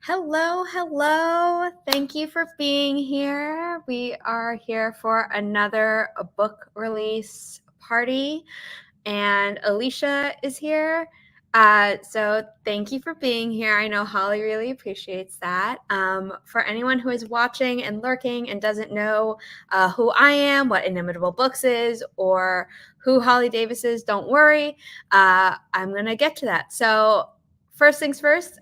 Hello, hello. Thank you for being here. We are here for another book release party, and Alicia is here. So thank you for being here. I know Holly really appreciates that. For anyone who is watching and lurking and doesn't know who I am, what Inimitable Books is, or who Holly Davis is, don't worry. I'm going to get to that. So first things first,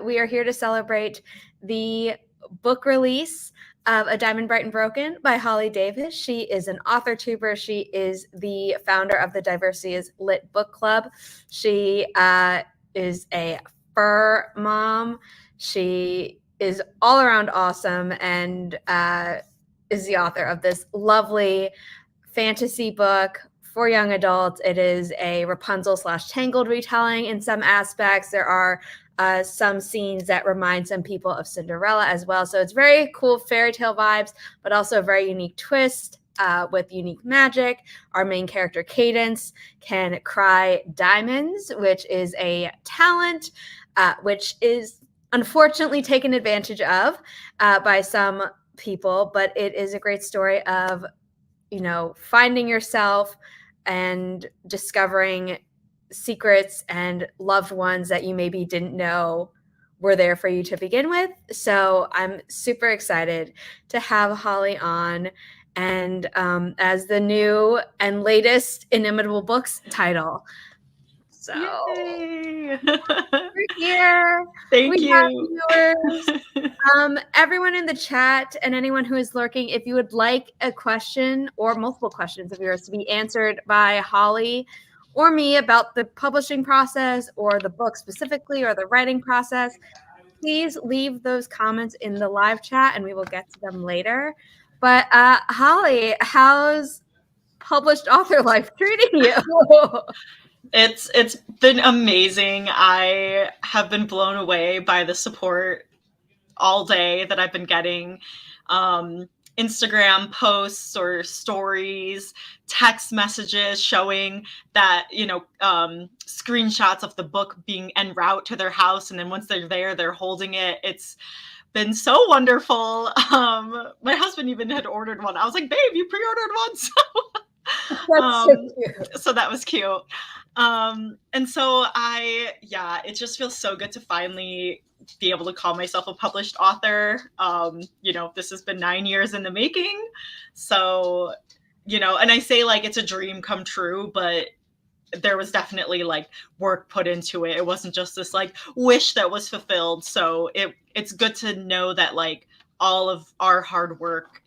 we are here to celebrate the book release of A Diamond Bright and Broken by Holly Davis. She is an author tuber. She is the founder of the Diversity is Lit book club. She is a fur mom. She is all around awesome and is the author of this lovely fantasy book for young adults. It is a Rapunzel / Tangled retelling in some aspects. There are some scenes that remind some people of Cinderella as well. So it's very cool fairy tale vibes, but also a very unique twist with unique magic. Our main character, Cadence, can cry diamonds, which is a talent which is unfortunately taken advantage of by some people, but it is a great story of, finding yourself and discovering secrets and loved ones that you maybe didn't know were there for you to begin with. So I'm super excited to have Holly on, and as the new and latest Inimitable Books title. So Yay! we're here. Thank we you. Have viewers. Everyone in the chat and anyone who is lurking, if you would like a question or multiple questions of yours to be answered by Holly or me about the publishing process or the book specifically or the writing process, please leave those comments in the live chat and we will get to them later. But Holly, how's published author life treating you? It's been amazing. I have been blown away by the support all day that I've been getting. Instagram posts or stories, text messages showing that, screenshots of the book being en route to their house. And then once they're there, they're holding it. It's been so wonderful. My husband even had ordered one. I was like, babe, you pre-ordered one. So that was cute. And so it just feels so good to finally be able to call myself a published author. This has been 9 years in the making. So, and I say like it's a dream come true, but there was definitely like work put into it. It wasn't just this like wish that was fulfilled. So it's good to know that like all of our hard work,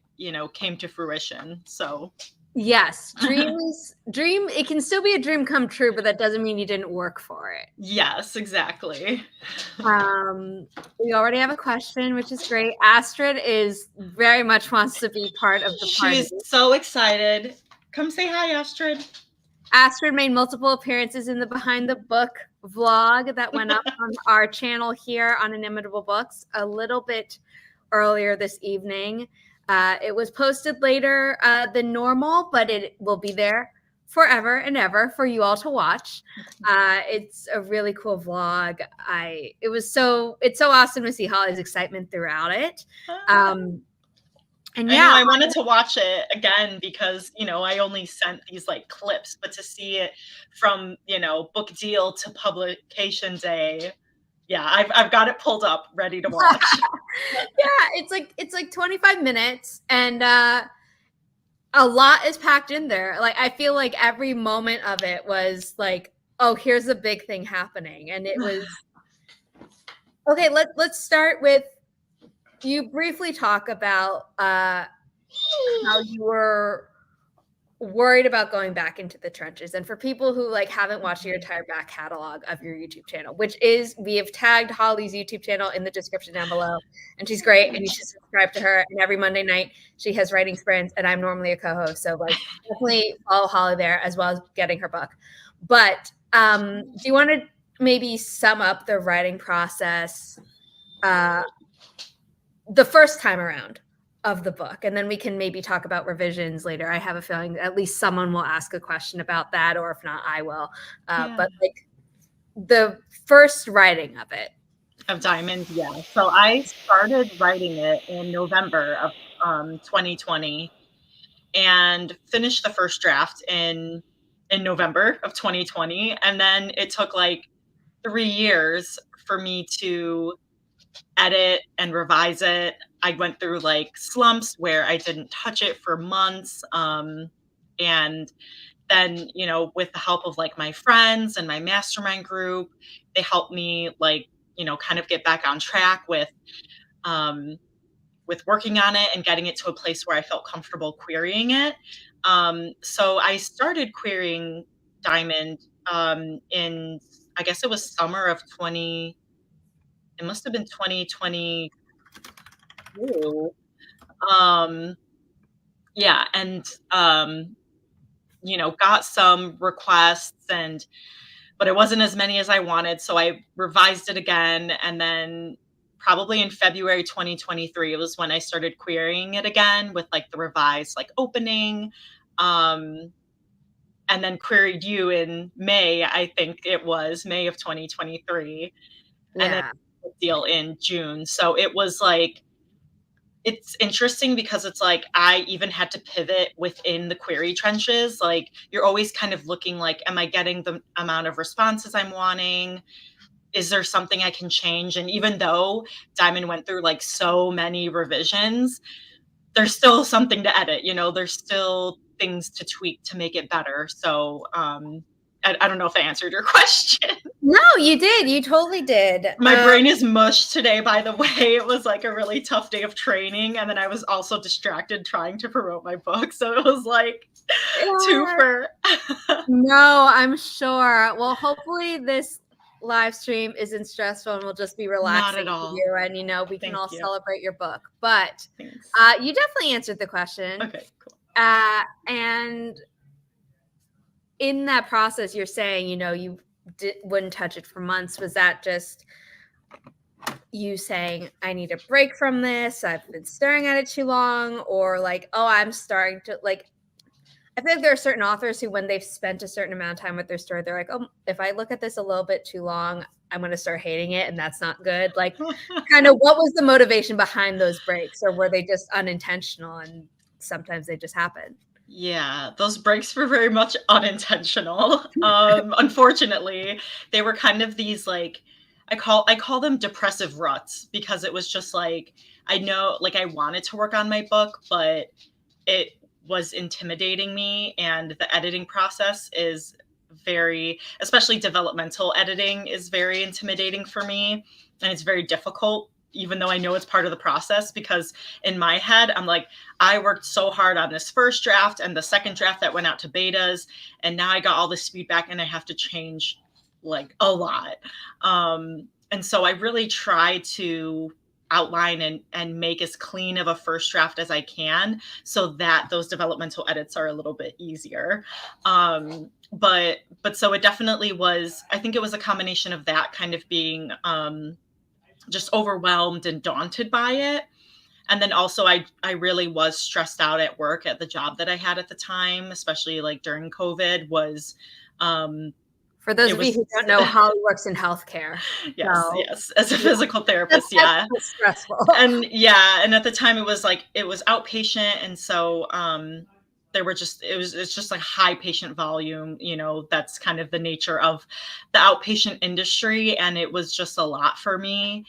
came to fruition. So yes, dream. It can still be a dream come true, but that doesn't mean you didn't work for it. Yes, exactly. We already have a question, which is great. Astrid is very much wants to be part of the party. She's so excited. Come say hi, Astrid. Astrid made multiple appearances in the Behind the Book vlog that went up on our channel here on Inimitable Books a little bit earlier this evening. It was posted later than normal, but it will be there forever and ever for you all to watch. It's a really cool vlog. It's so awesome to see Holly's excitement throughout it. And I wanted to watch it again because, I only sent these like clips, but to see it from, book deal to publication day. Yeah, I've got it pulled up, ready to watch. Yeah, it's like 25 minutes and a lot is packed in there. Like I feel like every moment of it was like, oh, here's a big thing happening. And it was okay, let's start with you briefly talk about how you were worried about going back into the trenches. And for people who like haven't watched your entire back catalog of your YouTube channel, which is, we have tagged Holly's YouTube channel in the description down below, and she's great and you should subscribe to her. And every Monday night she has writing sprints and I'm normally a co-host. So like definitely follow Holly there as well as getting her book. But do you want to maybe sum up the writing process the first time around of the book, and then we can maybe talk about revisions later. I have a feeling that at least someone will ask a question about that, or if not, I will. But like the first writing of it Of Diamond, yeah. So I started writing it in November of 2020 and finished the first draft in November of 2020, and then it took like 3 years for me to edit and revise it. I went through like slumps where I didn't touch it for months, and then with the help of like my friends and my mastermind group, they helped me like kind of get back on track um, with working on it and getting it to a place where I felt comfortable querying it. So I started querying Diamond in, I guess it was summer of 20, it must have been 2022. Um, yeah, and got some requests, but it wasn't as many as I wanted, so I revised it again, and then probably in February 2023, it was when I started querying it again with, like, the revised, like, opening, um, and then queried you in May, I think it was May of 2023, and then Yeah. deal in June, so it was, like, it's interesting because it's like I even had to pivot within the query trenches. Like you're always kind of looking like, am I getting the amount of responses I'm wanting? Is there something I can change? And even though Diamond went through like so many revisions, there's still something to edit, there's still things to tweak to make it better. So I don't know if I answered your question. No, you did. You totally did. My brain is mush today, by the way. It was like a really tough day of training, and then I was also distracted trying to promote my book, so it was like twofer. No, I'm sure. Well, hopefully this live stream isn't stressful and we'll just be relaxing Not at all. for you, and we can Thank all you. celebrate your book. But Thanks. you definitely answered the question. Okay, cool. And in that process, you're saying, you wouldn't touch it for months. Was that just you saying, I need a break from this, I've been staring at it too long, or like, oh, I'm starting to like, I feel like there are certain authors who, when they've spent a certain amount of time with their story, they're like, oh, if I look at this a little bit too long, I'm going to start hating it, and that's not good. Like, kind of what was the motivation behind those breaks, or were they just unintentional and sometimes they just happen? Yeah, those breaks were very much unintentional. Unfortunately, they were kind of these like I call them depressive ruts because it was just like I know like I wanted to work on my book, but it was intimidating me, and the editing process is very, especially developmental editing is very intimidating for me, and it's very difficult even though I know it's part of the process, because in my head I'm like, I worked so hard on this first draft and the second draft that went out to betas, and now I got all this feedback and I have to change like a lot. And so I really try to outline and make as clean of a first draft as I can so that those developmental edits are a little bit easier. But so it definitely was, I think it was a combination of that kind of being just overwhelmed and daunted by it. And then also I really was stressed out at work at the job that I had at the time, especially like during COVID was for those of you who don't know, Holly works in healthcare. Yes, so, yes, as a physical therapist, yeah. That's stressful. And yeah, and at the time it was outpatient, and so it's just like high patient volume, that's kind of the nature of the outpatient industry, and it was just a lot for me.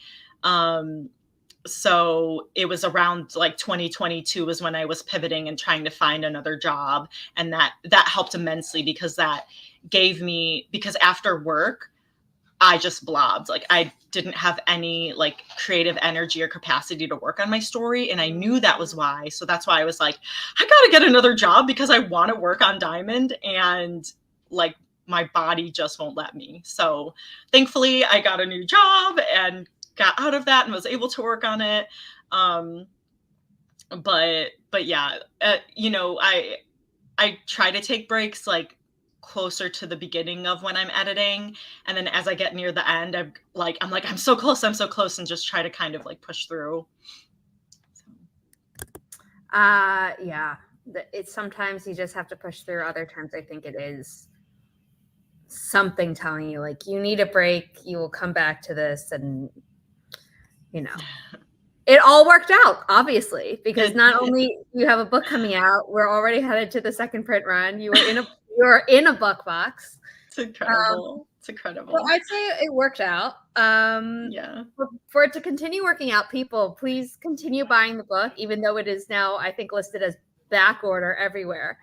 So it was around like 2022 was when I was pivoting and trying to find another job, and that helped immensely because that gave me, because after work I just blobbed. Like I didn't have any like creative energy or capacity to work on my story, and I knew that was why. So that's why I was like, I gotta get another job because I want to work on Diamond, and like my body just won't let me. So thankfully I got a new job and got out of that and was able to work on it. But yeah, I try to take breaks like closer to the beginning of when I'm editing, and then as I get near the end, I'm like I'm so close, and just try to kind of like push through. Yeah, it's sometimes you just have to push through. Other times I think it is something telling you like you need a break, you will come back to this, and you know, it all worked out, obviously, because not only you have a book coming out, we're already headed to the second print run. You were in a book box. It's incredible. It's incredible. Well, I'd say it worked out. Yeah. For it to continue working out, people, please continue buying the book, even though it is now, I think, listed as back order everywhere.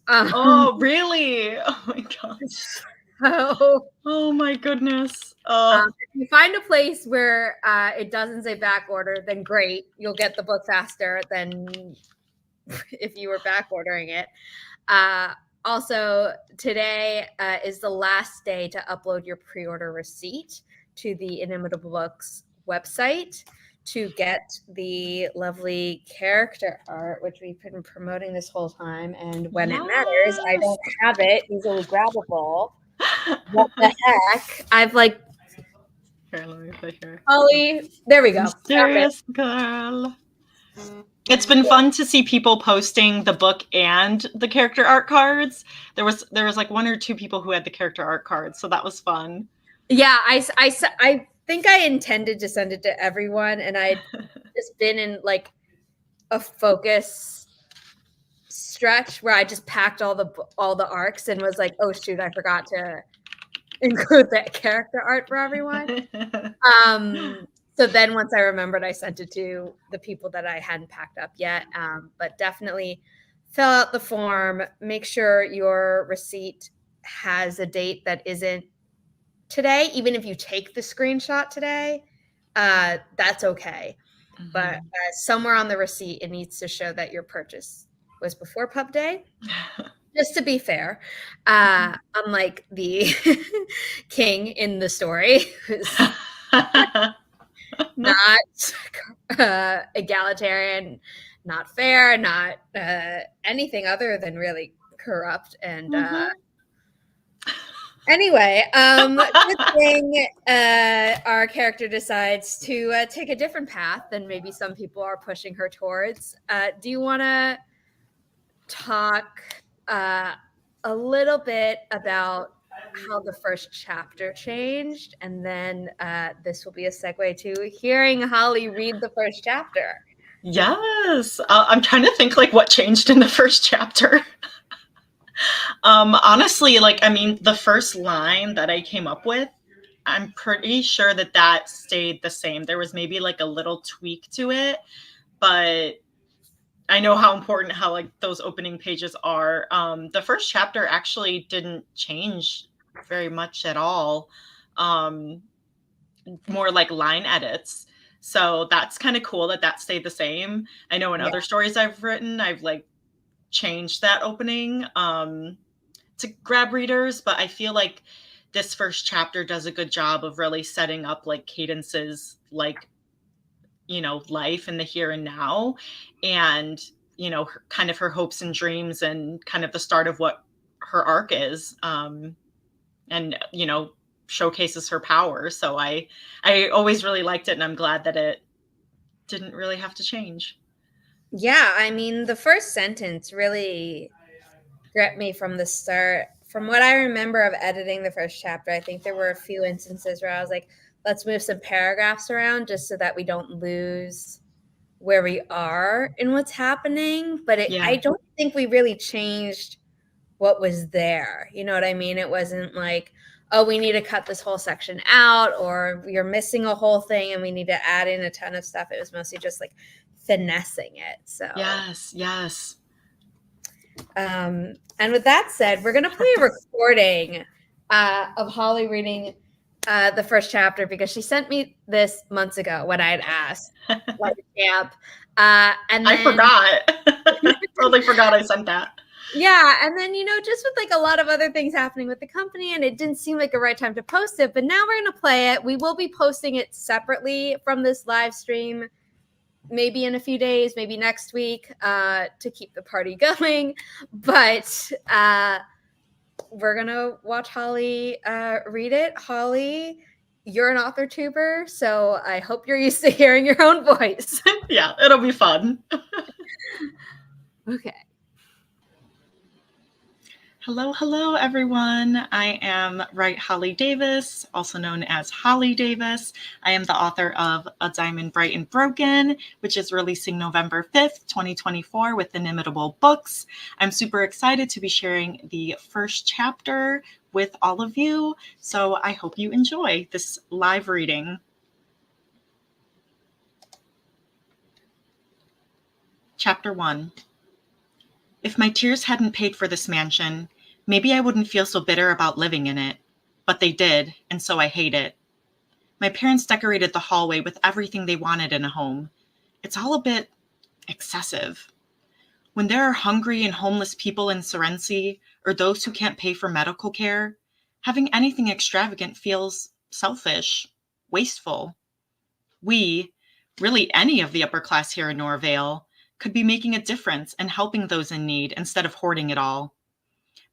Oh, really? Oh my gosh. So, oh my goodness. Oh. If you find a place where it doesn't say back order, then great. You'll get the book faster than if you were back ordering it. Also, today is the last day to upload your pre-order receipt to the Inimitable Books website to get the lovely character art, which we've been promoting this whole time. And when it matters, I don't have it easily grabbable. What the heck? I've like. Here, let me put here. Holly, there we go. Mysterious girl. It's been fun to see people posting the book and the character art cards. There was like 1 or 2 people who had the character art cards, so that was fun. Yeah, I think I intended to send it to everyone, and I'd just been in like a focus stretch where I just packed all the arcs and was like, oh shoot, I forgot to include that character art for everyone. So then once I remembered, I sent it to the people that I hadn't packed up yet. But definitely fill out the form. Make sure your receipt has a date that isn't today. Even if you take the screenshot today, that's okay. Mm-hmm. But somewhere on the receipt, it needs to show that your purchase was before pub day. Just to be fair, unlike the king in the story, who's not egalitarian, not fair, not anything other than really corrupt. And anyway, good thing our character decides to take a different path than maybe some people are pushing her towards. Do you want to talk a little bit about how the first chapter changed, and then this will be a segue to hearing Holly read the first chapter? Yes. I'm trying to think like what changed in the first chapter. Honestly, like, I mean, the first line that I came up with, I'm pretty sure that stayed the same. There was maybe like a little tweak to it, but I know how important how like those opening pages are. The first chapter actually didn't change very much at all. More like line edits. So that's kind of cool that stayed the same. I know in other stories I've written, I've like changed that opening to grab readers, but I feel like this first chapter does a good job of really setting up like Cadence's like, you know, life in the here and now, and, you know, kind of her hopes and dreams and kind of the start of what her arc is, and, you know, showcases her power. So I always really liked it, and I'm glad that it didn't really have to change. Yeah, I mean, the first sentence really gripped me from the start. From what I remember of editing the first chapter, I think there were a few instances where I was like, let's move some paragraphs around just so that we don't lose where we are in what's happening. But I don't think we really changed what was there. You know what I mean? It wasn't like, oh, we need to cut this whole section out, or you're missing a whole thing and we need to add in a ton of stuff. It was mostly just like finessing it. So yes. And with that said, we're going to play a recording of Holly reading the first chapter, because she sent me this months ago when I had asked, like a camp. And then, I forgot. Totally forgot I sent that. Yeah. And then, you know, just with like a lot of other things happening with the company, and it didn't seem like a right time to post it. But now we're going to play it. We will be posting it separately from this live stream, maybe in a few days, maybe next week, to keep the party going. But we're going to watch Holly read it. Holly, you're an author tuber, so I hope you're used to hearing your own voice. Yeah, it'll be fun. Okay. Hello, everyone. I am Wright Holly Davis, also known as Holly Davis. I am the author of A Diamond Bright and Broken, which is releasing November 5th, 2024 with Inimitable Books. I'm super excited to be sharing the first chapter with all of you, so I hope you enjoy this live reading. Chapter 1. If my tears hadn't paid for this mansion, maybe I wouldn't feel so bitter about living in it. But they did, and so I hate it. My parents decorated the hallway with everything they wanted in a home. It's all a bit excessive. When there are hungry and homeless people in Serency, or those who can't pay for medical care, having anything extravagant feels selfish, wasteful. We, really any of the upper class here in Norvale, could be making a difference and helping those in need instead of hoarding it all.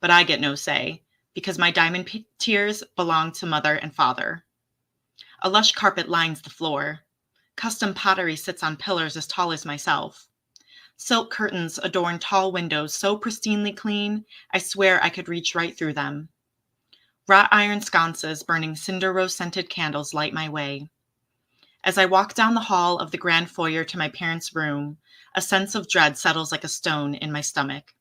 But I get no say, because my diamond tears belong to mother and father. A lush carpet lines the floor. Custom pottery sits on pillars as tall as myself. Silk curtains adorn tall windows so pristinely clean, I swear I could reach right through them. Wrought iron sconces burning cinder rose-scented candles light my way. As I walk down the hall of the grand foyer to my parents' room, a sense of dread settles like a stone in my stomach.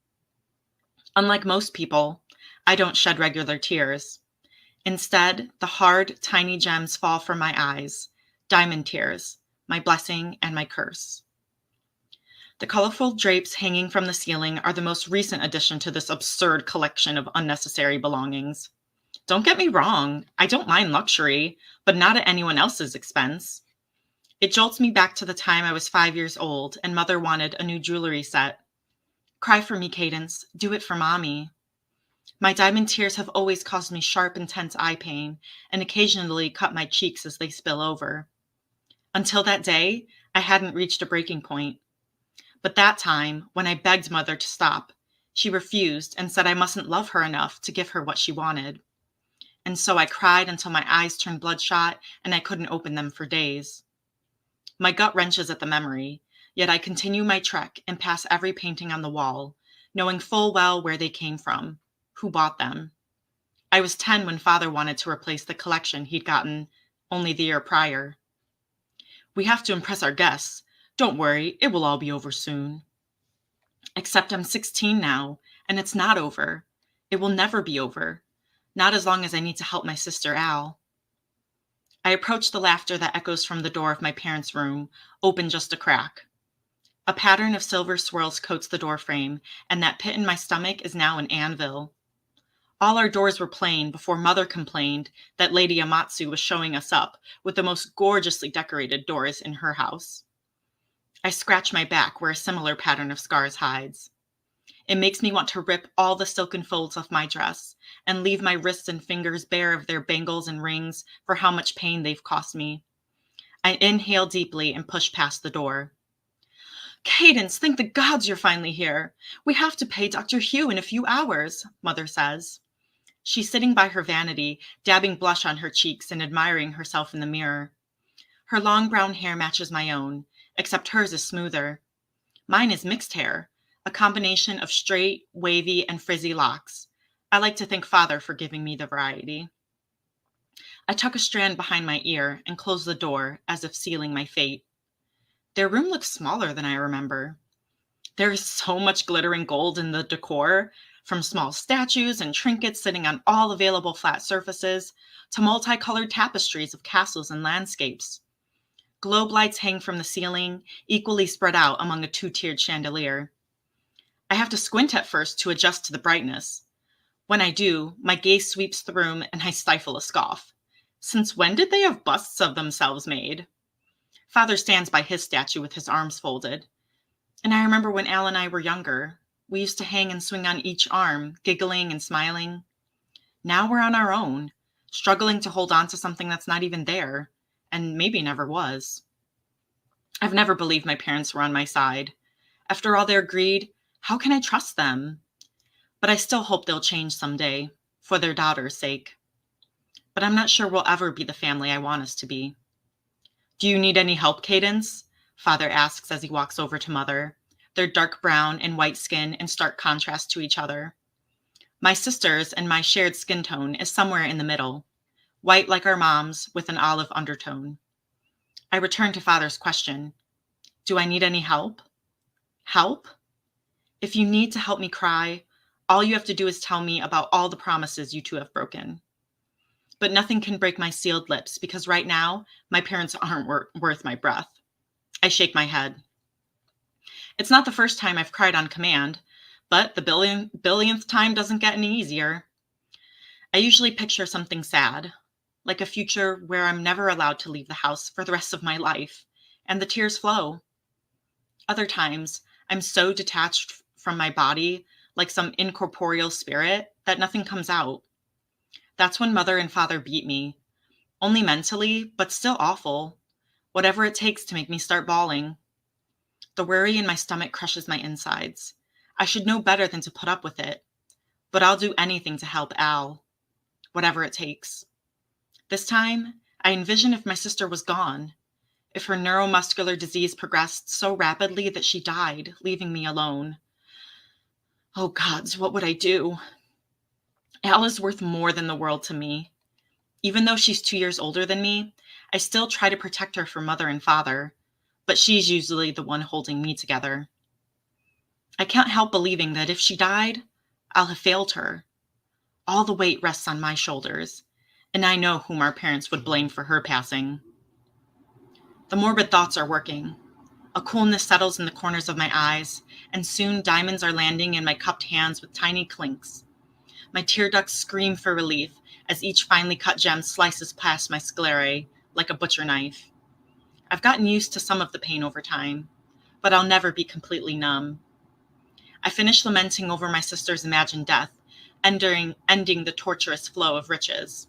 Unlike most people, I don't shed regular tears. Instead, the hard, tiny gems fall from my eyes, diamond tears, my blessing and my curse. The colorful drapes hanging from the ceiling are the most recent addition to this absurd collection of unnecessary belongings. Don't get me wrong, I don't mind luxury, but not at anyone else's expense. It jolts me back to the time I was 5 years old and mother wanted a new jewelry set. Cry for me, Cadence. Do it for mommy. My diamond tears have always caused me sharp, intense eye pain and occasionally cut my cheeks as they spill over. Until that day, I hadn't reached a breaking point. But that time, when I begged mother to stop, she refused and said I mustn't love her enough to give her what she wanted. And so I cried until my eyes turned bloodshot and I couldn't open them for days. My gut wrenches at the memory, yet I continue my trek and pass every painting on the wall, knowing full well where they came from, who bought them. I was 10 when father wanted to replace the collection he'd gotten only the year prior. We have to impress our guests. Don't worry, it will all be over soon. Except I'm 16 now, and it's not over. It will never be over. Not as long as I need to help my sister Al. I approach the laughter that echoes from the door of my parents' room, open just a crack. A pattern of silver swirls coats the doorframe, and that pit in my stomach is now an anvil. All our doors were plain before mother complained that Lady Amatsu was showing us up with the most gorgeously decorated doors in her house. I scratch my back where a similar pattern of scars hides. It makes me want to rip all the silken folds off my dress and leave my wrists and fingers bare of their bangles and rings for how much pain they've cost me. I inhale deeply and push past the door. Cadence, thank the gods you're finally here. We have to pay Dr. Hugh in a few hours, mother says. She's sitting by her vanity, dabbing blush on her cheeks and admiring herself in the mirror. Her long brown hair matches my own, except hers is smoother. Mine is mixed hair, a combination of straight, wavy, and frizzy locks. I like to thank father for giving me the variety. I tuck a strand behind my ear and close the door as if sealing my fate. Their room looks smaller than I remember. There is so much glittering gold in the decor, from small statues and trinkets sitting on all available flat surfaces to multicolored tapestries of castles and landscapes. Globe lights hang from the ceiling, equally spread out among a 2-tiered chandelier. I have to squint at first to adjust to the brightness. When I do, my gaze sweeps the room and I stifle a scoff. Since when did they have busts of themselves made? Father stands by his statue with his arms folded. And I remember when Al and I were younger, we used to hang and swing on each arm, giggling and smiling. Now we're on our own, struggling to hold on to something that's not even there, and maybe never was. I've never believed my parents were on my side. After all their greed, how can I trust them? But I still hope they'll change someday, for their daughter's sake. But I'm not sure we'll ever be the family I want us to be. Do you need any help, Cadence? Father asks as he walks over to Mother, their dark brown and white skin in stark contrast to each other. My sister's and my shared skin tone is somewhere in the middle, white like our mom's with an olive undertone. I return to Father's question. Do I need any help? Help? If you need to help me cry, all you have to do is tell me about all the promises you two have broken. But nothing can break my sealed lips because right now, my parents aren't worth my breath. I shake my head. It's not the first time I've cried on command, but the billionth time doesn't get any easier. I usually picture something sad, like a future where I'm never allowed to leave the house for the rest of my life, and the tears flow. Other times, I'm so detached from my body, like some incorporeal spirit, that nothing comes out. That's when Mother and Father beat me. Only mentally, but still awful. Whatever it takes to make me start bawling. The worry in my stomach crushes my insides. I should know better than to put up with it. But I'll do anything to help Al. Whatever it takes. This time, I envision if my sister was gone. If her neuromuscular disease progressed so rapidly that she died, leaving me alone. Oh gods, what would I do? Al is worth more than the world to me. Even though she's 2 years older than me, I still try to protect her from Mother and Father, but she's usually the one holding me together. I can't help believing that if she died, I'll have failed her. All the weight rests on my shoulders, and I know whom our parents would blame for her passing. The morbid thoughts are working. A coolness settles in the corners of my eyes, and soon diamonds are landing in my cupped hands with tiny clinks. My tear ducts scream for relief as each finely cut gem slices past my sclerae like a butcher knife. I've gotten used to some of the pain over time, but I'll never be completely numb. I finish lamenting over my sister's imagined death, ending the torturous flow of riches.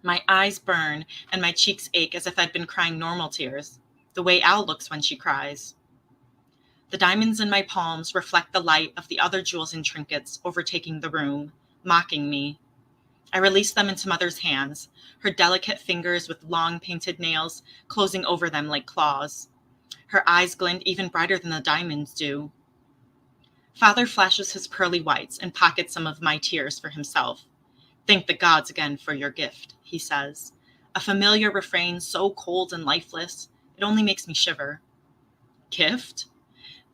My eyes burn and my cheeks ache as if I'd been crying normal tears, the way Al looks when she cries. The diamonds in my palms reflect the light of the other jewels and trinkets overtaking the room, mocking me. I release them into Mother's hands, her delicate fingers with long painted nails closing over them like claws. Her eyes glint even brighter than the diamonds do. Father flashes his pearly whites and pockets some of my tears for himself. Thank the gods again for your gift, he says. A familiar refrain so cold and lifeless, it only makes me shiver. Gift?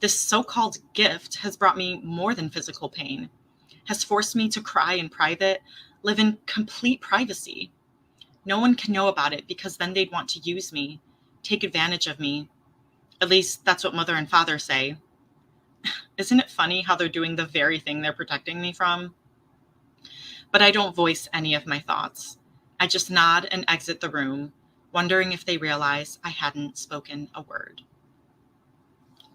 This so-called gift has brought me more than physical pain, has forced me to cry in private, live in complete privacy. No one can know about it because then they'd want to use me, take advantage of me. At least that's what Mother and Father say. Isn't it funny how they're doing the very thing they're protecting me from? But I don't voice any of my thoughts. I just nod and exit the room, wondering if they realize I hadn't spoken a word.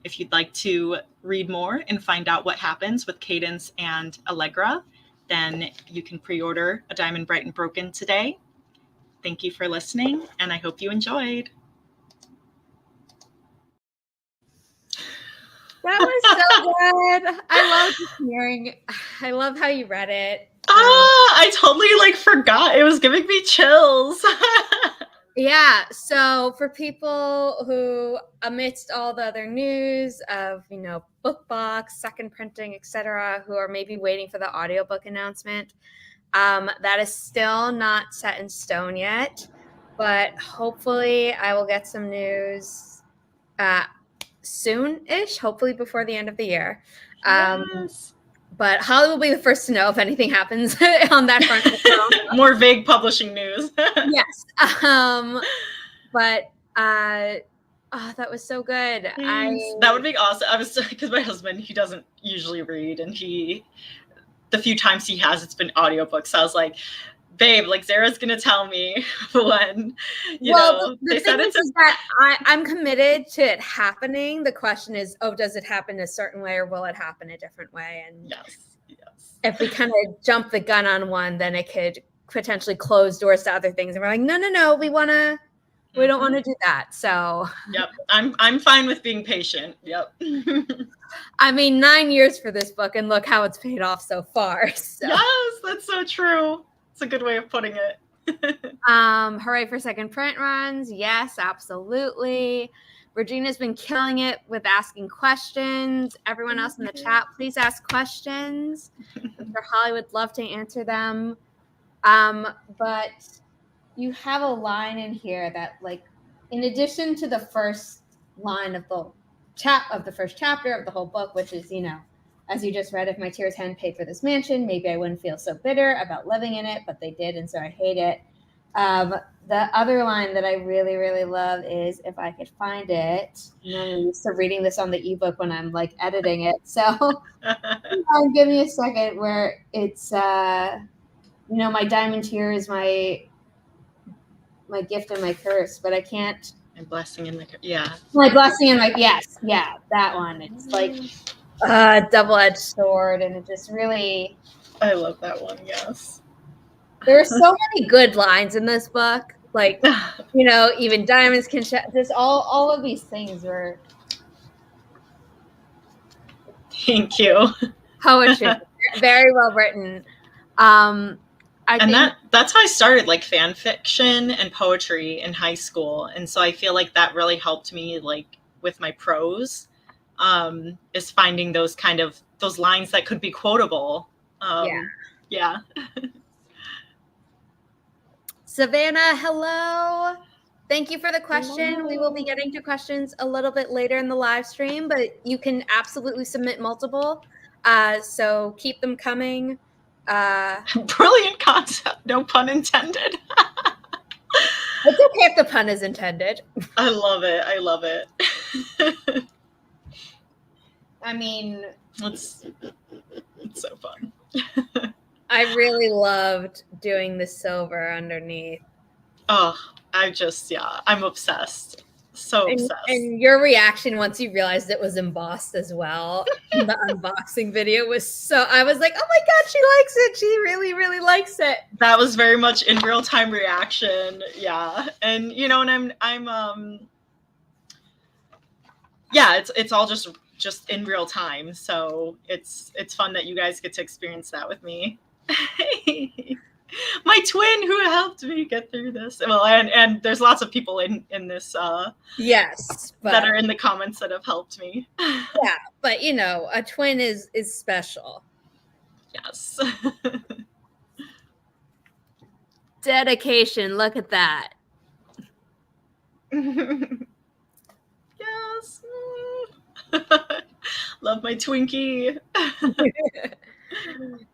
If you'd like to read more and find out what happens with Cadence and Allegra, then you can pre-order A Diamond Bright and Broken today. Thank you for listening, and I hope you enjoyed. That was so good. I love how you read it. I totally forgot. It was giving me chills. Yeah. So for people who, amidst all the other news of, book box, second printing, etc., who are maybe waiting for the audiobook announcement, that is still not set in stone yet, but hopefully I will get some news soon-ish, hopefully before the end of the year. Yes. But Holly will be the first to know if anything happens on that front. More vague publishing news. Yes. But that was so good. That would be awesome. I was, because my husband, he doesn't usually read, and the few times he has, it's been audiobooks. So I was like, babe, Zara's gonna tell me when, they said it's that I'm committed to it happening. The question is, does it happen a certain way or will it happen a different way? And yes. If we kind of jump the gun on one, then it could potentially close doors to other things. And we're like, no, we don't want to do that. So yep, I'm fine with being patient. Yep. 9 years for this book, and look how it's paid off so far. So. Yes, that's so true. It's a good way of putting it. Hooray for second print runs. Yes, absolutely. Regina's been killing it with asking questions. Everyone else in the chat, please ask questions. I'm sure Holly would love to answer them. But you have a line in here that, like, in addition to the first line of the first chapter of the whole book, which is, you know, as you just read, if my tears hadn't paid for this mansion, maybe I wouldn't feel so bitter about living in it, but they did, and so I hate it. The other line that I really, really love is, if I could find it, and I'm used to reading this on the ebook when I'm like editing it. So give me a second, where it's, you know, my diamond tear is my gift and my curse, but I can't. My blessing and yeah. My blessing and yes, yeah, that one. It's like double-edged sword, and it just really. I love that one. Yes. There are so many good lines in this book. Like, you know, even diamonds can just all of these things were. Thank you. Poetry, very well written. That's how I started, like, fan fiction and poetry in high school, and so I feel like that really helped me, like, with my prose, is finding those lines that could be quotable. Yeah. Savannah, hello. Thank you for the question. Hello. We will be getting to questions a little bit later in the live stream, but you can absolutely submit multiple. So keep them coming. Brilliant concept. No pun intended. It's okay if the pun is intended. I love it. I love it. I mean, it's so fun. I really loved doing the silver underneath. Oh, I'm obsessed. So obsessed. And your reaction once you realized it was embossed as well, the unboxing video was I was like, oh my God, she likes it. She really, really likes it. That was very much in real time reaction. Yeah. And, you know, and I'm yeah, it's all just in real time. So it's fun that you guys get to experience that with me. My twin who helped me get through this. Well, and there's lots of people in this yes, that are in the comments that have helped me. Yeah, but you know, a twin is special. Yes. Dedication, look at that. Yes. Love my Twinkie.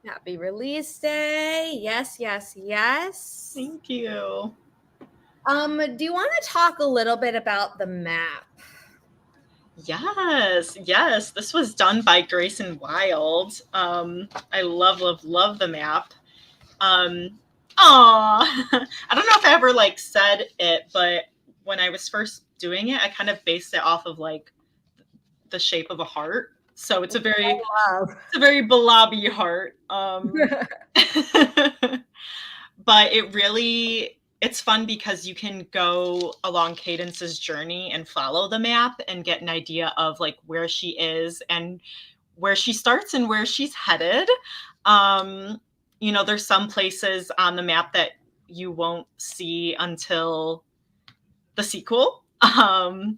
Happy release day. Yes, yes, yes. Thank you. Do you want to talk a little bit about the map? Yes. This was done by Grayson Wild. I love the map. I don't know if I ever like said it, but when I was first doing it, I kind of based it off of like the shape of a heart. So it's a very Balabi heart. But it's fun because you can go along Cadence's journey and follow the map and get an idea of like where she is and where she starts and where she's headed. You know, there's some places on the map that you won't see until the sequel.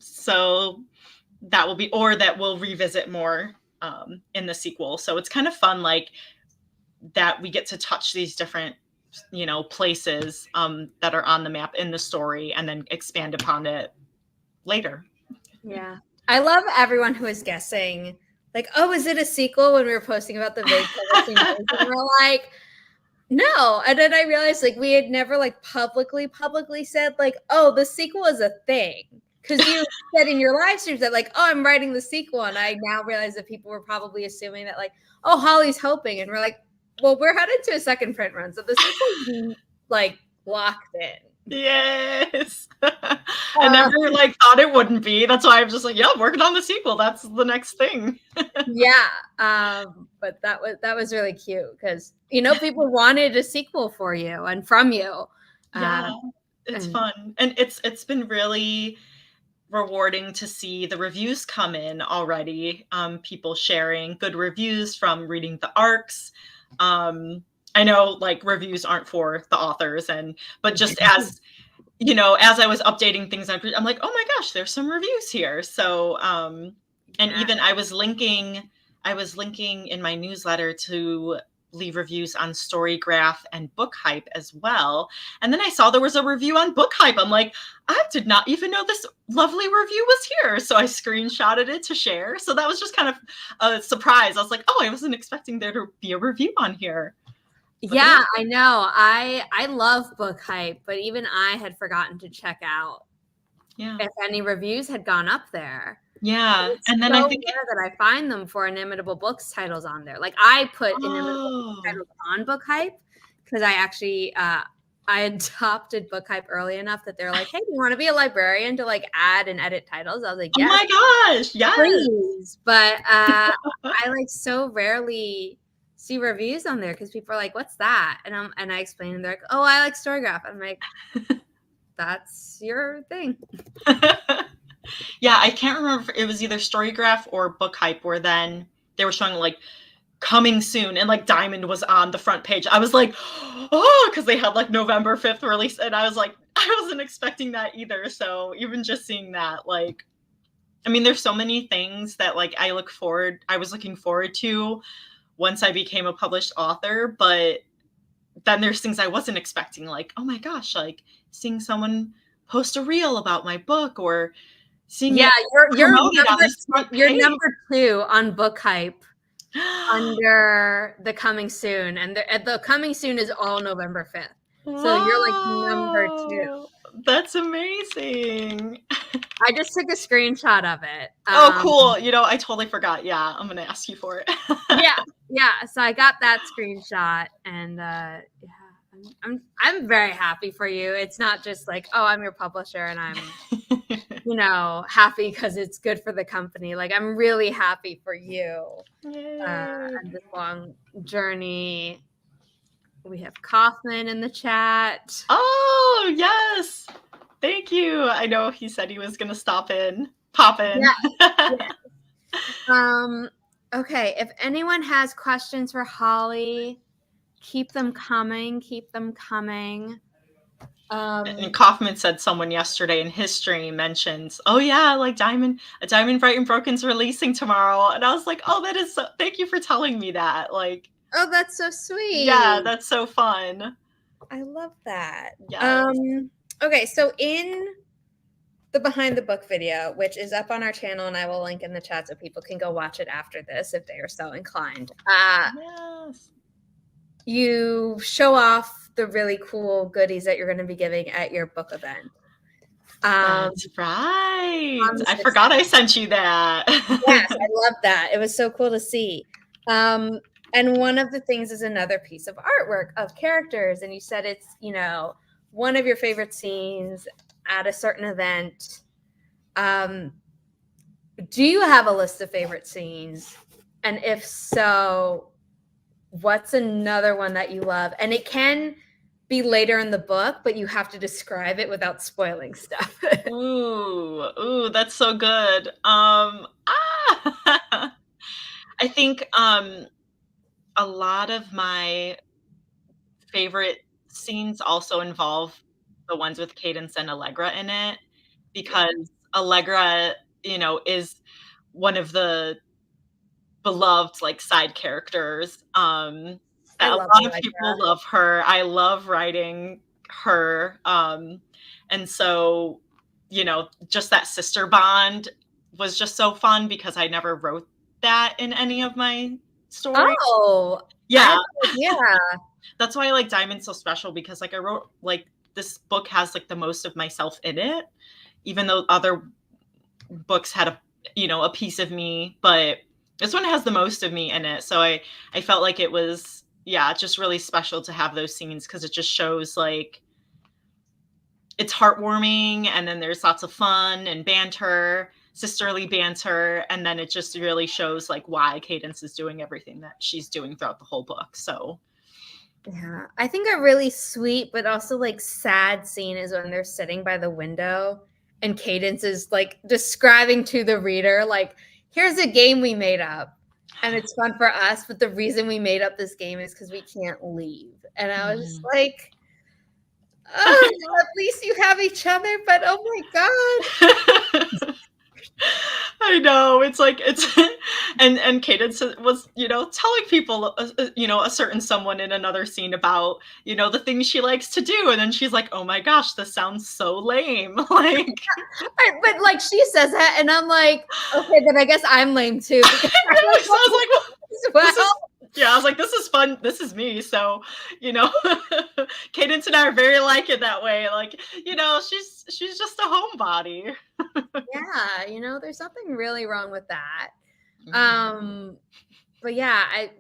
So that we'll revisit more in the sequel. So it's kind of fun, like that we get to touch these different, you know, places that are on the map in the story and then expand upon it later. Yeah. I love everyone who is guessing, like, oh, is it a sequel when we were posting about the vague publishing news? And we're like, no. And then I realized like we had never like publicly said like, oh, the sequel is a thing. Because you said in your live streams that like, oh, I'm writing the sequel. And I now realize that people were probably assuming that like, oh, Holly's hoping. And we're like, well, we're headed to a second print run. So the sequel's like locked in. Yes. I never like thought it wouldn't be. That's why I'm just like, yeah, I'm working on the sequel. That's the next thing. Yeah. But that was really cute because, you know, people wanted a sequel for you and from you. Yeah, it's fun. And it's been really rewarding to see the reviews come in already. People sharing good reviews from reading the arcs. I know like reviews aren't for the authors but just as you know, as I was updating things on, I'm like, oh my gosh, there's some reviews here. So, and Yeah. even I was linking in my newsletter to leave reviews on Storygraph and Book Hype as well. And then I saw there was a review on Book Hype. I'm like, I did not even know this lovely review was here. So I screenshotted it to share. So that was just kind of a surprise. I was like, oh, I wasn't expecting there to be a review on here. Yeah, I know. I love Book Hype, but even I had forgotten to check out if any reviews had gone up there. Yeah. And then I think that I find them for Inimitable Books titles on there. Like I put Inimitable Books titles on Book Hype because I actually I adopted Book Hype early enough that they're like, hey, do you want to be a librarian to like add and edit titles? I was like, yes. Oh my gosh, yes. Please. But I like so rarely see reviews on there because people are like, what's that? And I explain and they're like, oh, I like Storygraph. I'm like, that's your thing. Yeah, I can't remember if it was either Storygraph or Book Hype where then they were showing like coming soon and like Diamond was on the front page. I was like, oh, because they had like November 5th release, and I was like, I wasn't expecting that either. So even just seeing that, like, I mean, there's so many things that like I was looking forward to once I became a published author, but then there's things I wasn't expecting, like, oh my gosh, like seeing someone post a reel about my book or seeing you're number 2 on Book Hype under the coming soon, and the coming soon is all November 5th. So you're like number 2. That's amazing. I just took a screenshot of it. Oh, cool. You know, I totally forgot. Yeah, I'm going to ask you for it. Yeah. So I got that screenshot, and yeah, I'm very happy for you. It's not just like, oh, I'm your publisher and I'm, you know, happy because it's good for the company. Like, I'm really happy for you and this long journey. We have Kaufman in the chat. Oh, yes. Thank you. I know he said he was going to pop in. Yeah. Okay. If anyone has questions for Holly, keep them coming. And Kaufman said someone yesterday in his stream mentions, oh yeah, like a Diamond Bright and Broken's releasing tomorrow. And I was like, oh, that is so, thank you for telling me that. Like, oh, that's so sweet. Yeah, that's so fun. I love that. Yes. Okay, so in the Behind the Book video, which is up on our channel, and I will link in the chat so people can go watch it after this if they are so inclined. Yes. You show off the really cool goodies that you're going to be giving at your book event. That's right. I forgot I sent you that. Yes, I love that. It was so cool to see. And one of the things is another piece of artwork of characters. And you said it's, you know, one of your favorite scenes at a certain event. Do you have a list of favorite scenes? And if so, what's another one that you love? And it can be later in the book, but you have to describe it without spoiling stuff. Ooh, that's so good. I think a lot of my favorite scenes also involve the ones with Cadence and Allegra in it, because Allegra, you know, is one of the beloved like side characters. A lot of people love her. I love writing her. And so, you know, just that sister bond was just so fun because I never wrote that in any of my stories. Oh, yeah. Yeah. That's why I like Diamond so special, because like I wrote, like, this book has like the most of myself in it, even though other books had a piece of me, but this one has the most of me in it. So I felt like it was, just really special to have those scenes, because it just shows like it's heartwarming, and then there's lots of fun and banter, sisterly banter, and then it just really shows like why Cadence is doing everything that she's doing throughout the whole book. So yeah, I think a really sweet but also like sad scene is when they're sitting by the window and Cadence is like describing to the reader, like, here's a game we made up and it's fun for us, but the reason we made up this game is because we can't leave. And I was just like, Oh, at least you have each other, but oh my God. I know, it's like it's and Cadence was, telling people, a certain someone in another scene about, the things she likes to do, and then she's like, "Oh my gosh, this sounds so lame." Like, But like she says that, and I'm like, okay, then I guess I'm lame too. I know, so I was like, well, Well, this is yeah, I was like, this is fun. This is me. So, you know, Cadence and I are very alike in that way. Like, she's just a homebody. yeah, there's nothing really wrong with that. Mhm. But yeah, I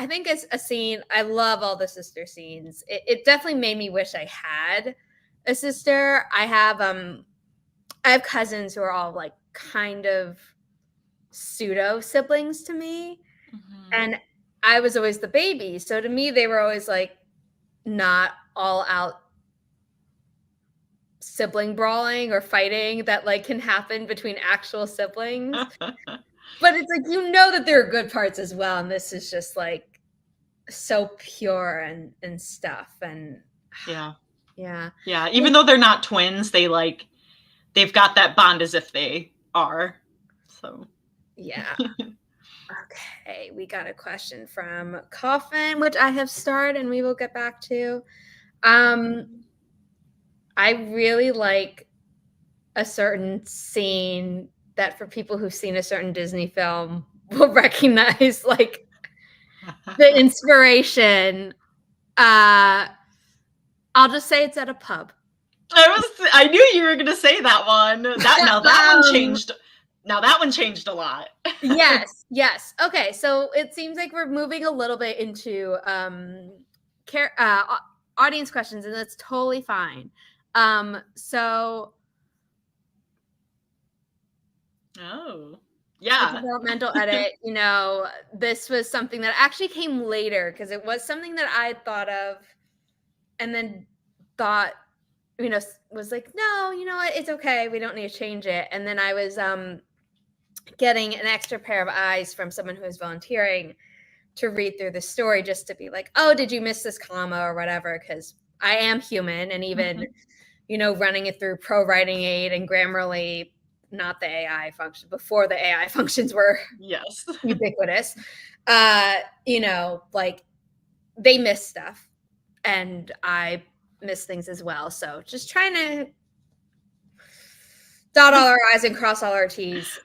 think it's a scene. I love all the sister scenes. It definitely made me wish I had a sister. I have cousins who are all like kind of pseudo siblings to me. Mhm. And I was always the baby. So to me, they were always like not all out sibling brawling or fighting that like can happen between actual siblings. But it's like that there are good parts as well. And this is just like so pure and stuff. And Yeah. yeah. Yeah. Even though they're not twins, they've got that bond as if they are. So Yeah. Okay, we got a question from Coffin, which I have starred and we will get back to. I really like a certain scene that for people who've seen a certain Disney film will recognize like the inspiration. I'll just say it's at a pub. I knew you were gonna say that one. That one um, changed. Now that one changed a lot. yes. Okay, so it seems like we're moving a little bit into audience questions, and that's totally fine. So Oh. a Yeah. developmental edit, this was something that actually came later because it was something that I thought of and then thought, was like, no, you know what, it's okay. We don't need to change it. And then I was getting an extra pair of eyes from someone who was volunteering to read through the story just to be like, oh, did you miss this comma or whatever? Because I am human. And even, running it through Pro Writing Aid and Grammarly, not the AI function, before the AI functions were Yes. ubiquitous, like they miss stuff and I miss things as well. So just trying to dot all our I's and cross all our T's.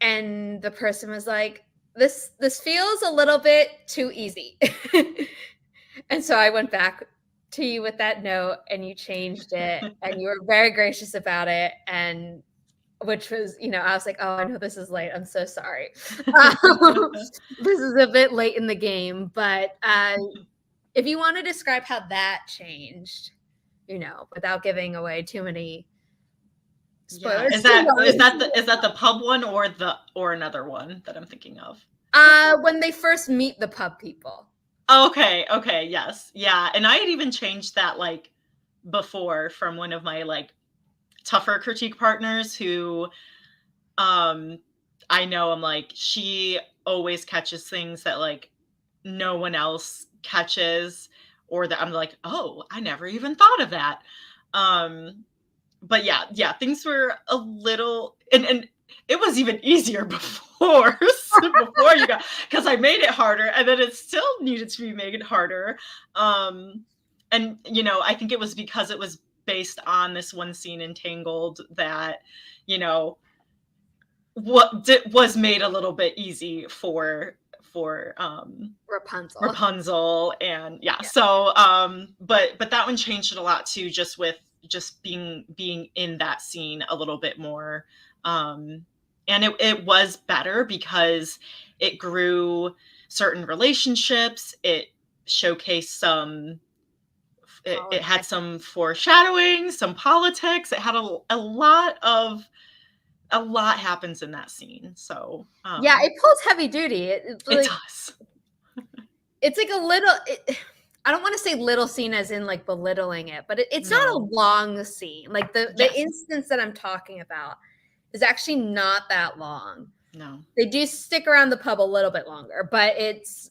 And the person was like, this feels a little bit too easy. And so I went back to you with that note and you changed it and you were very gracious about it. And which was, I was like, oh, I know this is late. I'm so sorry. This is a bit late in the game, but if you want to describe how that changed, without giving away too many Yeah. spoilers. Is that the pub one or another one that I'm thinking of? When they first meet the pub people. Okay. Okay. Yes. Yeah. And I had even changed that like before from one of my like tougher critique partners who I know I'm like, she always catches things that like no one else catches, or that I'm like, oh, I never even thought of that. Um, but yeah, things were a little, and it was even easier before, before you got, because I made it harder, and then it still needed to be made harder. And I think it was because it was based on this one scene in Tangled that, was made a little bit easy for Rapunzel. Rapunzel, and yeah. Yeah. So but that one changed it a lot too, just with just being in that scene a little bit more. And it was better because it grew certain relationships, it showcased it had some foreshadowing, some politics, it had a lot happens in that scene. So Yeah, it pulls heavy duty. It's it like does. it's like a little. I don't want to say little scene as in like belittling it, but it's not a No. long scene. Like the Yes. instance that I'm talking about is actually not that long. No. They do stick around the pub a little bit longer, but it's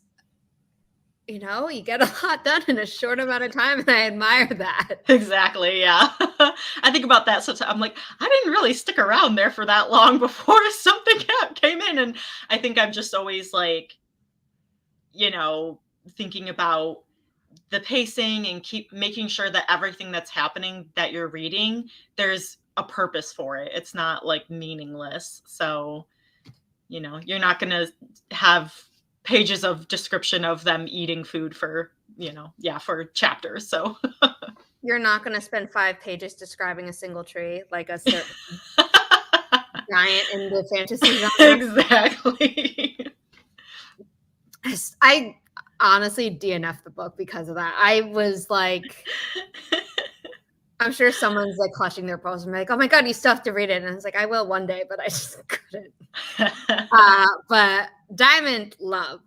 you know, you get a lot done in a short amount of time, and I admire that. Exactly, yeah. I think about that sometimes. I'm like, I didn't really stick around there for that long before something came in, and I think I'm just always like, you know, thinking about the pacing and keep making sure that everything that's happening that you're reading, there's a purpose for it. It's not like meaningless. So, you know, you're not going to have pages of description of them eating food for, you know, yeah, for chapters. So, You're not going to spend 5 pages describing a single tree like a certain giant in the fantasy genre. exactly. I honestly DNF the book because of that. I was like, I'm sure someone's like clutching their pearls and like, oh my God, you still have to read it. And I was like, I will one day, but I just couldn't. But Diamond Love.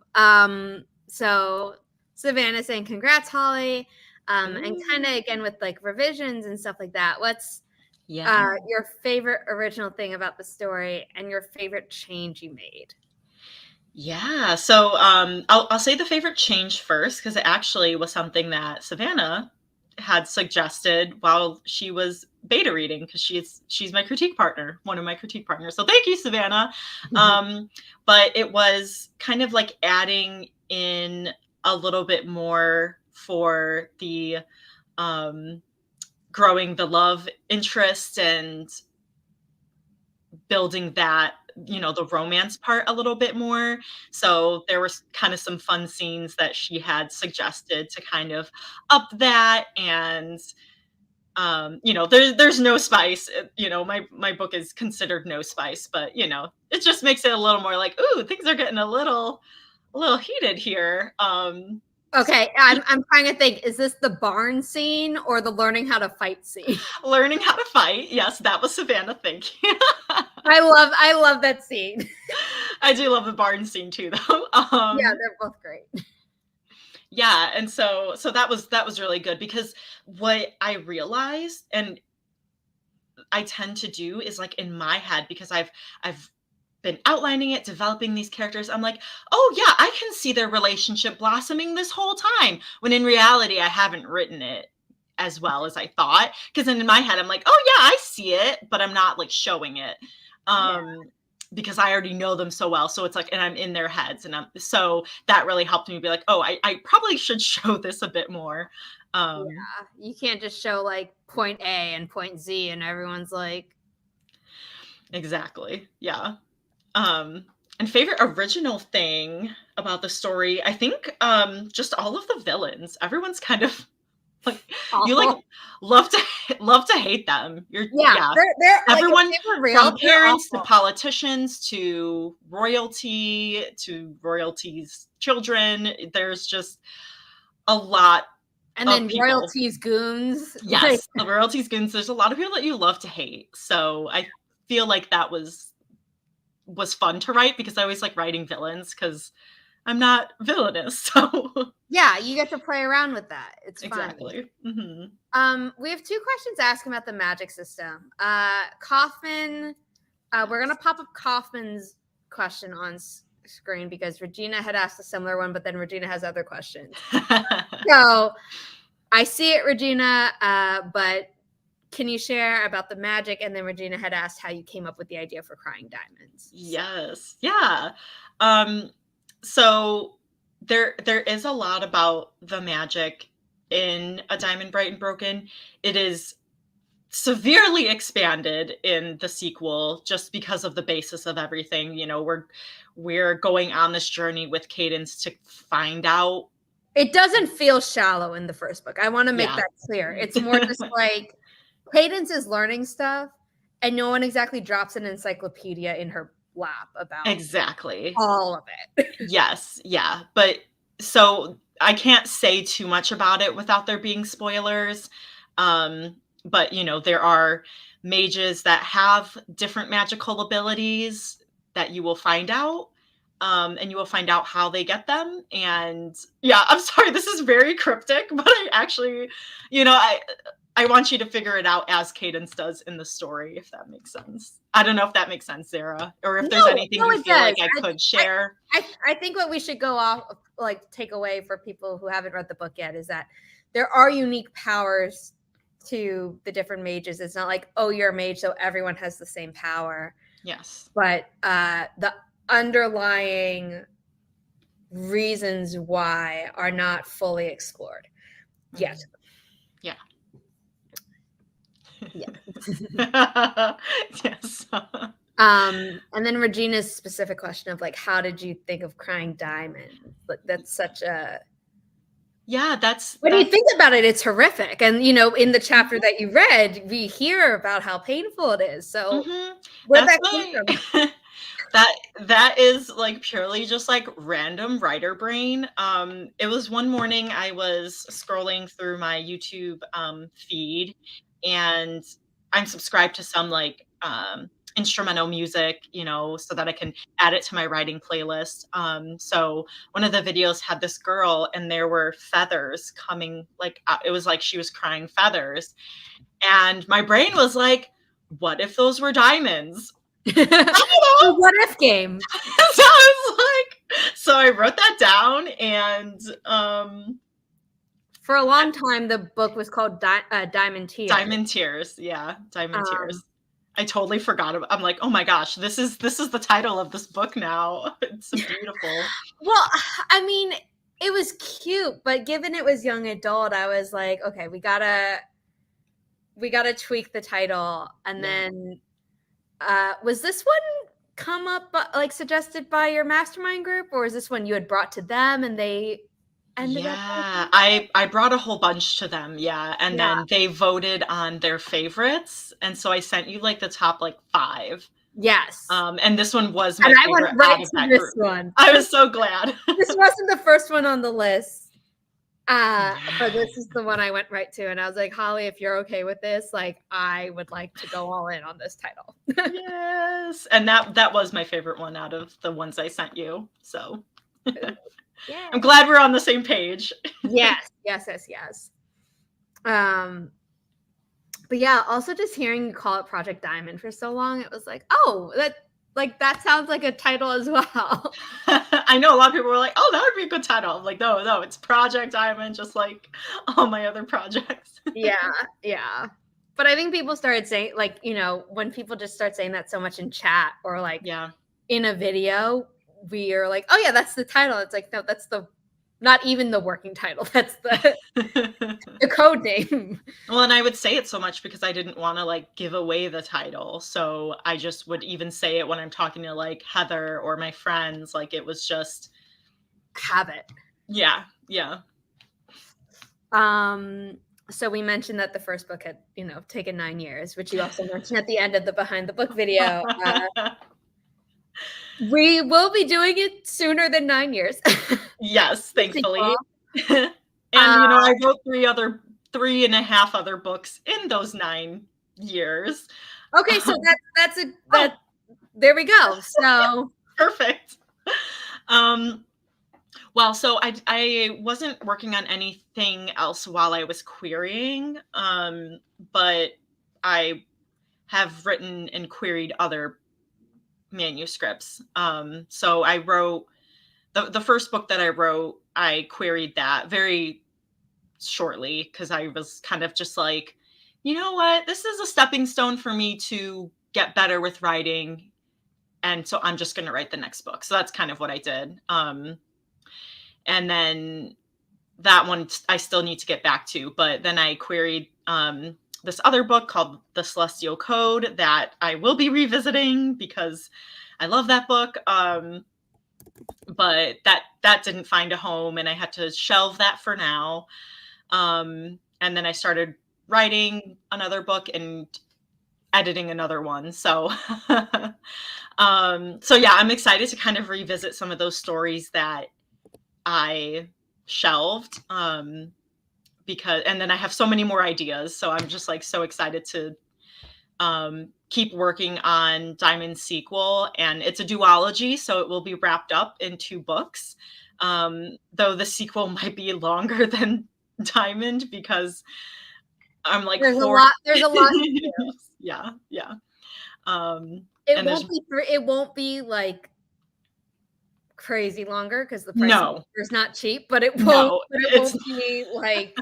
So Savannah saying, congrats, Holly. And kind of again with like revisions and stuff like that. What's your favorite original thing about the story and your favorite change you made? Yeah, so I'll say the favorite change first because it actually was something that Savannah had suggested while she was beta reading because she's my critique partner, one of my critique partners. So thank you, Savannah. But it was kind of like adding in a little bit more for the growing the love interest and building that, you know, the romance part a little bit more. So there was kind of some fun scenes that she had suggested to kind of up that. And you know, there's no spice. You know, my book is considered no spice, but you know, it just makes it a little more like, ooh, things are getting a little heated here. Okay, I'm trying to think. Is this the barn scene or the learning how to fight scene? Learning how to fight. Yes, that was Savannah. Thank you. I love that scene. I do love the barn scene too, though. Yeah, they're both great. Yeah, and so that was really good because what I realized, and I tend to do, is like in my head because I've been outlining it, developing these characters. I'm like, oh yeah, I can see their relationship blossoming this whole time. When in reality, I haven't written it as well as I thought. Because then in my head, I'm like, oh yeah, I see it, but I'm not like showing it. Because I already know them so well. So it's like, and I'm in their heads. And so that really helped me be like, oh, I probably should show this a bit more. Yeah, you can't just show like point A and point Z and everyone's like, exactly. Yeah. And favorite original thing about the story, I think just all of the villains. Everyone's kind of like awful. You like love to hate them. They're everyone like, if they were real, from parents to politicians to royalty's children. There's just a lot. And then people. Royalty's goons. Yes, the royalty's goons. There's a lot of people that you love to hate. So I feel like that was fun to write because I always like writing villains because I'm not villainous. So yeah, you get to play around with that. It's exactly. Fun. We have 2 questions asking about the magic system. Kaufman, we're gonna pop up Kaufman's question on screen because Regina had asked a similar one, but then Regina has other questions. So I see it, Regina, but can you share about the magic? And then Regina had asked how you came up with the idea for Crying Diamonds. Yes. Yeah. So there is a lot about the magic in A Diamond Bright and Broken. It is severely expanded in the sequel just because of the basis of everything. You know, we're going on this journey with Cadence to find out. It doesn't feel shallow in the first book. I want to make that clear. It's more just like Cadence is learning stuff and no one exactly drops an encyclopedia in her lap about exactly all of it. Yes. Yeah. But so I can't say too much about it without there being spoilers. But you know, there are mages that have different magical abilities that you will find out. And you will find out how they get them. And yeah, I'm sorry, this is very cryptic, but I actually, you know, I want you to figure it out as Cadence does in the story, if that makes sense. I don't know if that makes sense, Sarah, or if there's anything you it feel like does. I could share. I think what we should go off, like, take away for people who haven't read the book yet is that there are unique powers to the different mages. It's not like, oh, you're a mage, so everyone has the same power. Yes. But the underlying reasons why are not fully explored yet. Yeah. Yeah. Yes. And then Regina's specific question of like, how did you think of Crying Diamond? Like, that's such a when you think about it, it's horrific. And you know, in the chapter that you read, we hear about how painful it is. So where that came from? That is like purely just like random writer brain. It was one morning I was scrolling through my YouTube feed, and I'm subscribed to some like instrumental music, you know, so that I can add it to my writing playlist. So one of the videos had this girl, and there were feathers coming, like it was like she was crying feathers, and my brain was like, what if those were diamonds? The what if game. So I was like, so I wrote that down, and for a long time the book was called Diamond Tears. Diamond Tears, yeah, Diamond Tears. I totally forgot about. I'm like, oh my gosh, this is the title of this book now. It's so beautiful. Well, I mean, it was cute, but given it was young adult, I was like, okay, we gotta tweak the title. And then was this one come up like suggested by your mastermind group, or is this one you had brought to them and they ended up? I brought a whole bunch to them, and then they voted on their favorites, and so I sent you like the top like 5. Yes. And this one was my favorite. I went right to this one. I was so glad. This wasn't the first one on the list. But this is the one I went right to, and I was like, Holly, if you're okay with this, like, I would like to go all in on this title. Yes. And that was my favorite one out of the ones I sent you. So yeah. I'm glad we're on the same page. Yes. But yeah, also just hearing you call it Project Diamond for so long, it was like, oh, that sounds like a title as well. I know a lot of people were like, oh, that would be a good title. I'm like, no, it's Project Diamond, just like all my other projects. Yeah. But I think people started saying, like, you know, when people just start saying that so much in chat or like in a video, we are like, oh yeah, that's the title. It's like, no, that's not even the working title. That's the code name. Well, and I would say it so much because I didn't want to like give away the title. So I just would even say it when I'm talking to like Heather or my friends. Like it was just have it. Yeah. So we mentioned that the first book had, you know, taken 9 years, which you also mentioned at the end of the Behind the Book video. We will be doing it sooner than 9 years. Yes, thankfully. And you know, I wrote 3.5 other books in those 9 years. Okay, so that's there we go. So perfect. Well, so I wasn't working on anything else while I was querying, but I have written and queried other manuscripts. So I wrote the first book that I wrote, I queried that very shortly because I was kind of just like, you know what, this is a stepping stone for me to get better with writing. And so I'm just going to write the next book. So that's kind of what I did. And then that one I still need to get back to, but then I queried this other book called The Celestial Code that I will be revisiting because I love that book. But that didn't find a home and I had to shelve that for now. And then I started writing another book and editing another one. So, so yeah, I'm excited to kind of revisit some of those stories that I shelved, because, and then I have so many more ideas. So I'm just like so excited to keep working on Diamond's sequel, and it's a duology, so it will be wrapped up in 2 books. Though the sequel might be longer than Diamond because I'm like There's 40. There's a lot to do. Yeah. It And there's won't be like crazy longer because the price no, is not cheap, but it no, it's won't be like.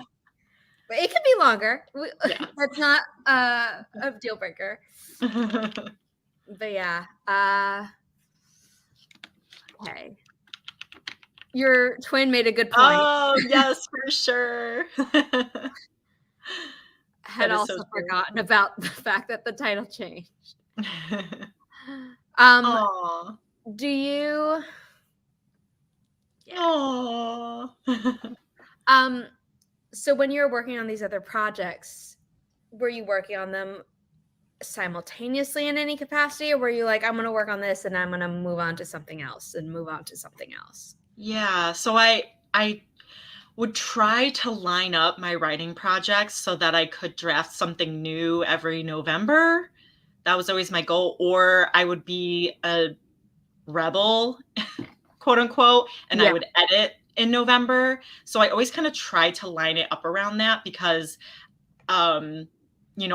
But it can be longer. yeah. That's not a deal breaker. But yeah. Okay. Your twin made a good point. Oh, yes, for sure. Had That is so also true. forgotten about the fact that the title changed. Um, Aw. do you Aw. um so when you were working on these other projects, were you working on them simultaneously in any capacity, or were you like, I'm going to work on this and I'm going to move on to something else and move on to something else? Yeah, so I would try to line up my writing projects so that I could draft something new every November. That was always my goal. Or I would be a rebel, quote unquote, and I Yeah. would edit in November. So I always kind of try to line it up around that because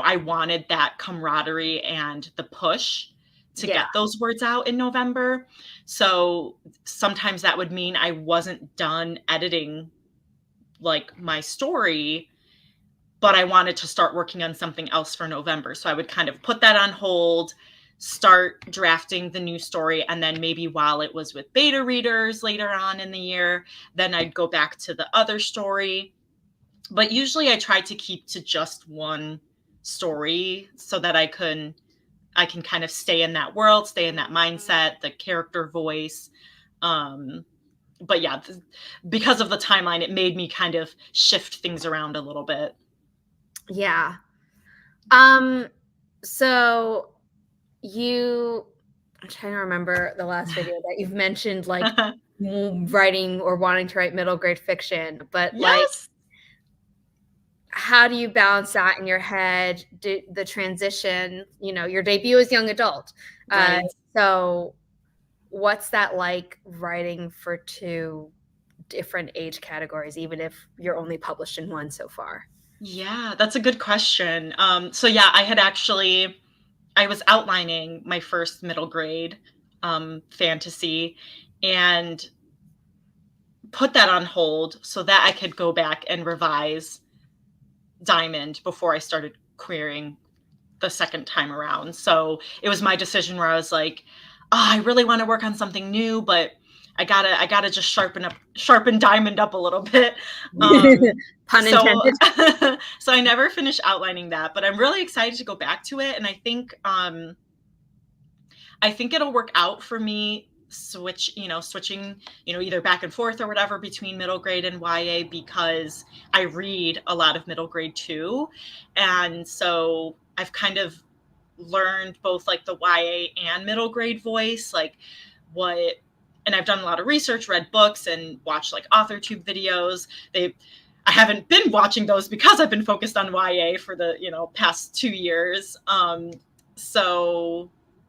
I wanted that camaraderie and the push to Yeah. get those words out in November. So sometimes that would mean I wasn't done editing like my story, but I wanted to start working on something else for November. So I would kind of put that on hold, start drafting the new story, and then maybe while it was with beta readers later on in the year, then I'd go back to the other story. But usually I try to keep to just one story so that I can kind of stay in that world, stay in that mindset, the character voice. But yeah, because of the timeline, it made me kind of shift things around a little bit. Yeah. So I'm trying to remember the last video that you've mentioned, like writing or wanting to write middle grade fiction, but like, Yes. how do you balance that in your head? The transition, your debut is young adult. Right. So what's that like writing for two different age categories, even if you're only published in one so far? Yeah, that's a good question. So yeah, I was outlining my first middle grade fantasy and put that on hold so that I could go back and revise Diamond before I started querying the second time around. So it was my decision where I was like, oh, I really want to work on something new, but I gotta just sharpen Diamond up a little bit. Pun intended. So I never finished outlining that, but I'm really excited to go back to it. And I think it'll work out for me switching, either back and forth or whatever between middle grade and YA, because I read a lot of middle grade too. And so I've kind of learned both like the YA and middle grade voice, like and I've done a lot of research, read books, and watched like author tube videos. I haven't been watching those because I've been focused on YA for the, past 2 years.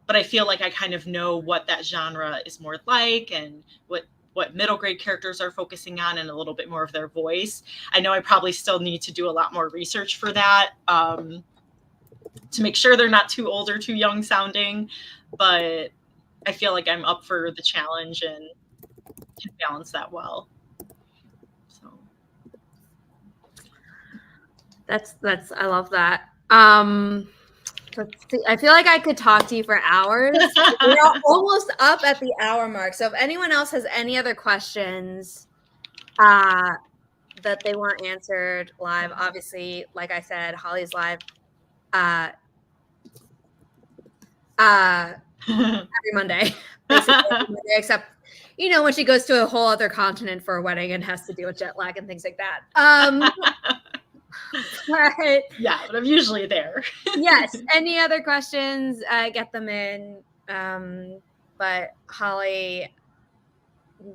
But I feel like I kind of know what that genre is more like and what middle grade characters are focusing on and a little bit more of their voice. I know I probably still need to do a lot more research for that, to make sure they're not too old or too young sounding, but I feel like I'm up for the challenge and can balance that well. So That's I love that. Let's see. I feel like I could talk to you for hours. We're almost up at the hour mark. So if anyone else has any other questions that they want answered live, obviously, like I said, Holly's live every Monday, basically every Monday, except when she goes to a whole other continent for a wedding and has to deal with jet lag and things like that. But yeah, but I'm usually there. yes. Any other questions? Get them in. But Holly,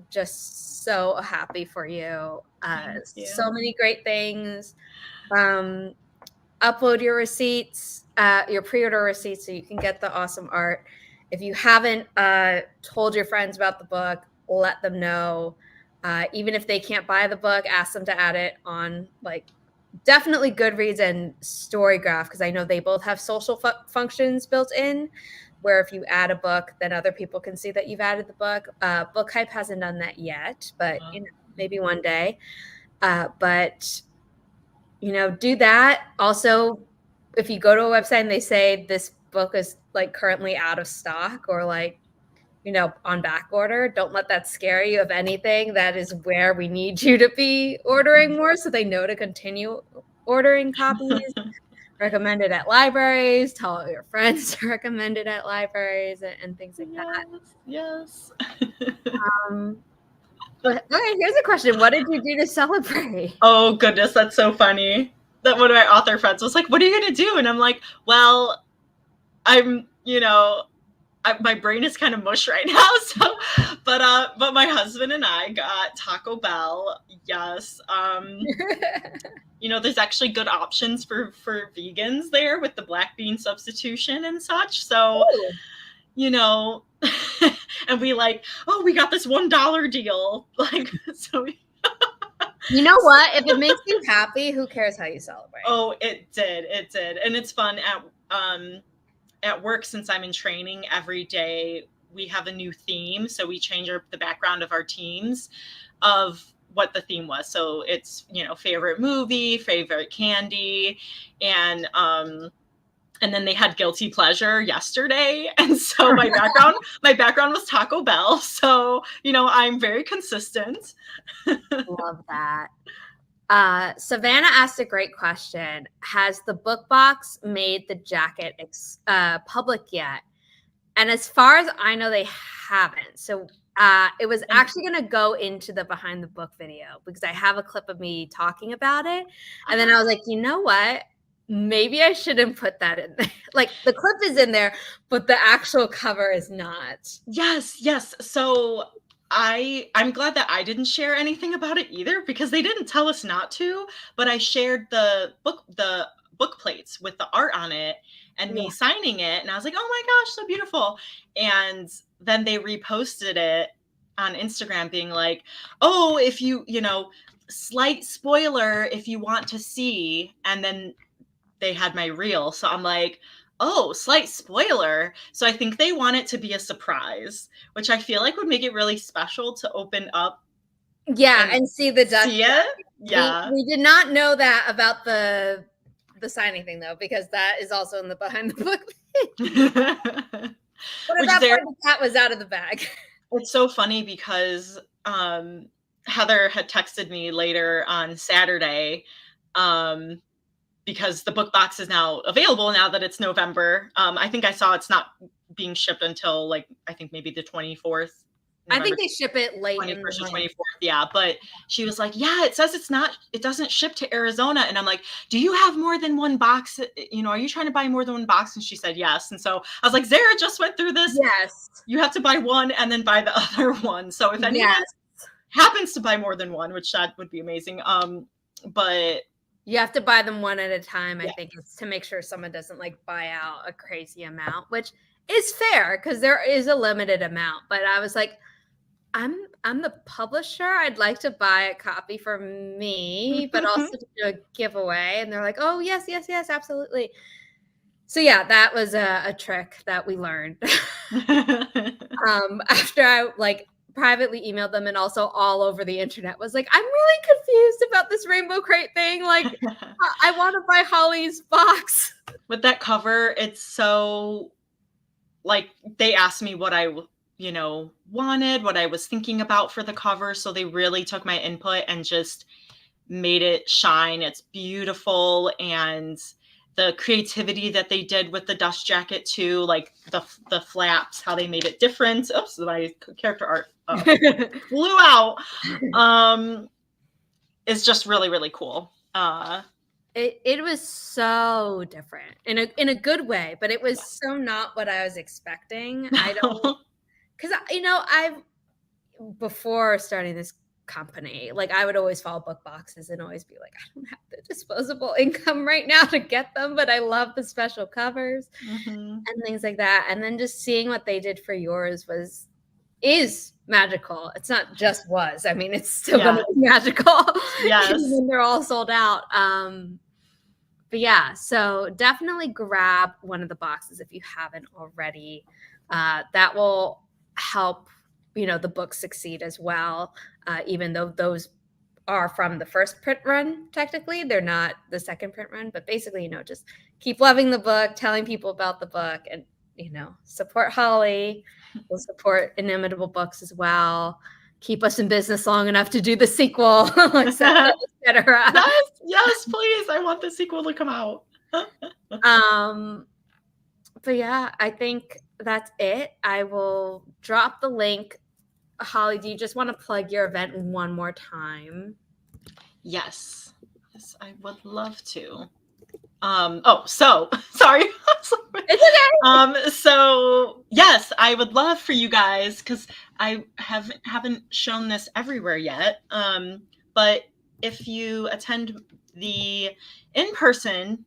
just so happy for you. So many great things. Upload your receipts, your pre-order receipts, so you can get the awesome art. If you haven't told your friends about the book, let them know. Even if they can't buy the book, ask them to add it on like definitely Goodreads and Storygraph, because I know they both have social functions built in, where if you add a book, then other people can see that you've added the book. Book Hype hasn't done that yet, but maybe one day. But do that. Also, if you go to a website and they say this book is like currently out of stock or like on back order, don't let that scare you. If anything, that is where we need you to be ordering more, so they know to continue ordering copies. Recommend it at libraries, tell all your friends to recommend it at libraries, and things like that. Yes. But okay, here's a question. What did you do to celebrate? Oh goodness, that's so funny. That one of my author friends was like, "What are you gonna do?" And I'm like, "Well, I'm, my brain is kind of mush right now." So, but my husband and I got Taco Bell. Yes. There's actually good options for vegans there with the black bean substitution and such. So, and we we got this $1 deal. So. You know what? If it makes you happy, who cares how you celebrate? Oh, it did. And it's fun at work, since I'm in training every day, we have a new theme. So we change the background of our teams of what the theme was. So it's, favorite movie, favorite candy, and then they had guilty pleasure yesterday. And so my background was Taco Bell. So, I'm very consistent. Love that. Savannah asked a great question. Has the book box made the jacket public yet? And as far as I know, they haven't. So it was actually going to go into the behind the book video because I have a clip of me talking about it. And then I was like, you know what? Maybe I shouldn't put that in there. Like the clip is in there, but the actual cover is not. Yes. So I'm glad that I didn't share anything about it either, because they didn't tell us not to, but I shared the book plates with the art on it and me signing it. And I was like, oh my gosh, so beautiful. And then they reposted it on Instagram being like, oh, if slight spoiler, if you want to see. And then they had my reel. So I'm like, oh, slight spoiler. So I think they want it to be a surprise, which I feel like would make it really special to open up. Yeah, and see the Dutch. See it? Yeah. We did not know that about the signing thing though, because that is also in the behind the book. But at that point, the cat was out of the bag. It's so funny because Heather had texted me later on Saturday, because the book box is now available now that it's November. I think I saw it's not being shipped until I think maybe the 24th. I think they ship it late. 21st or 24th, yeah. But she was like, yeah, it says it doesn't ship to Arizona. And I'm like, do you have more than one box? Are you trying to buy more than one box? And she said yes. And so I was like, Zara just went through this. Yes. You have to buy one and then buy the other one. So if anyone happens to buy more than one, which that would be amazing. But you have to buy them one at a time. I think it's to make sure someone doesn't buy out a crazy amount, which is fair because there is a limited amount. But I was like, I'm the publisher. I'd like to buy a copy for me, but also to do a giveaway. And they're like, oh, yes, absolutely. So yeah, that was a trick that we learned. After I privately emailed them and also all over the internet was like, I'm really confused about this rainbow crate thing. I want to buy Holly's box. With that cover, it's so they asked me what I wanted, what I was thinking about for the cover. So they really took my input and just made it shine. It's beautiful. And the creativity that they did with the dust jacket too, the flaps, how they made it different. Oops, my character art flew out. It's just really, really cool. It was so different in a good way, but it was so not what I was expecting. I don't, because I've before starting this company, I would always follow book boxes and always be like, I don't have the disposable income right now to get them, but I love the special covers and things like that. And then just seeing what they did for yours was is magical. It's not just was. I mean, it's still Yeah. going to be magical. Yes. When they're all sold out. But yeah, so definitely grab one of the boxes if you haven't already. That will help, the book succeed as well. Even though those are from the first print run, technically, they're not the second print run. But basically, just keep loving the book, telling people about the book, and support Holly. We'll support Inimitable Books as well. Keep us in business long enough to do the sequel, etc. Yes, please. I want the sequel to come out. But yeah, I think that's it. I will drop the link. Holly, do you just want to plug your event one more time? Yes, I would love to. Sorry. It's okay. So yes, I would love for you guys, because I haven't shown this everywhere yet. But if you attend the in-person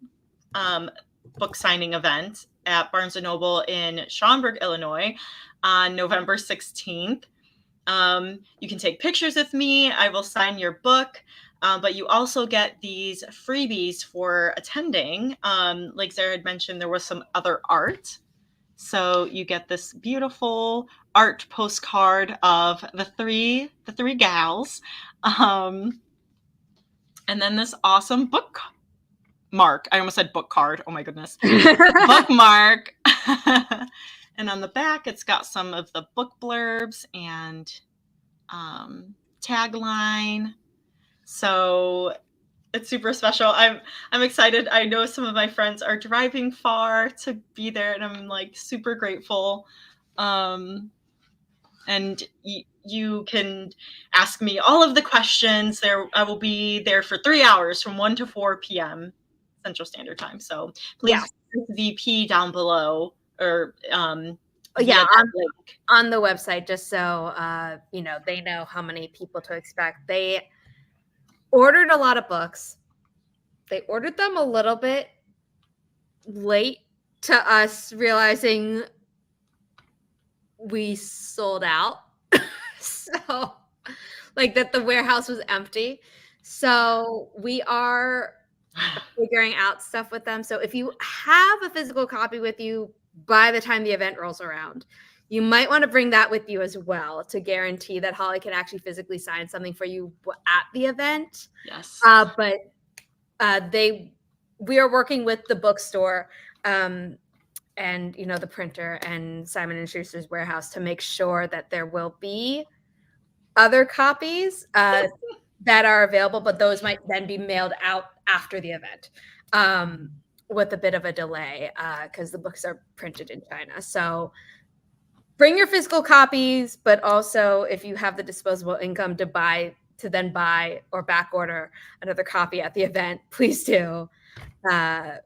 book signing event at Barnes & Noble in Schaumburg, Illinois on November 16th, you can take pictures with me. I will sign your book. But you also get these freebies for attending. Like Sarah had mentioned, there was some other art. So you get this beautiful art postcard of the three gals. And then this awesome bookmark. I almost said book card. Oh my goodness. Bookmark. And on the back, it's got some of the book blurbs and tagline. So it's super special. I'm excited. I know some of my friends are driving far to be there, and I'm like super grateful. And you can ask me all of the questions there. I will be there for 3 hours from 1 to 4 p.m. Central Standard Time. So please VP down below, or on the website, just so they know how many people to expect. They ordered a lot of books. They ordered them a little bit late to us realizing we sold out. So that the warehouse was empty. So we are figuring out stuff with them. So if you have a physical copy with you by the time the event rolls around, you might want to bring that with you as well to guarantee that Holly can actually physically sign something for you at the event. Yes. But we are working with the bookstore and the printer and Simon & Schuster's warehouse to make sure that there will be other copies that are available, but those might then be mailed out after the event with a bit of a delay because the books are printed in China. So bring your physical copies, but also if you have the disposable income to then buy or back order another copy at the event, please do. But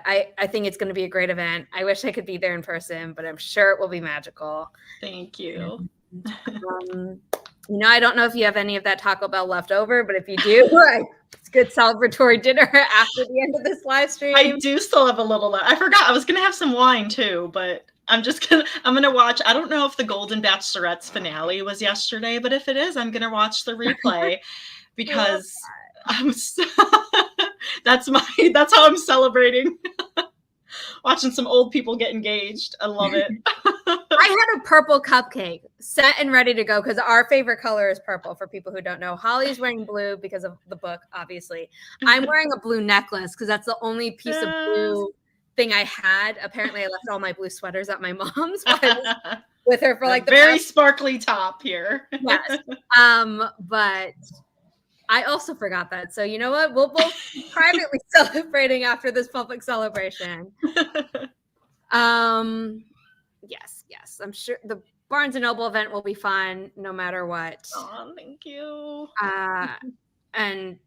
I think it's going to be a great event. I wish I could be there in person, but I'm sure it will be magical. Thank you. I don't know if you have any of that Taco Bell left over, but if you do, it's a good celebratory dinner after the end of this live stream. I do still have a little left. I forgot I was going to have some wine too, but I'm going to watch. I don't know if the Golden Bachelorette's finale was yesterday, but if it is, I'm going to watch the replay because that's how I'm celebrating. Watching some old people get engaged. I love it. I had a purple cupcake set and ready to go because our favorite color is purple, for people who don't know. Holly's wearing blue because of the book, obviously. I'm wearing a blue necklace because that's the only piece of blue thing I had. Apparently, I left all my blue sweaters at my mom's with her for the very sparkly top here. Yes. But I also forgot that. So you know what? We'll both be privately celebrating after this public celebration. Yes. I'm sure the Barnes & Noble event will be fun no matter what. Oh, thank you. And,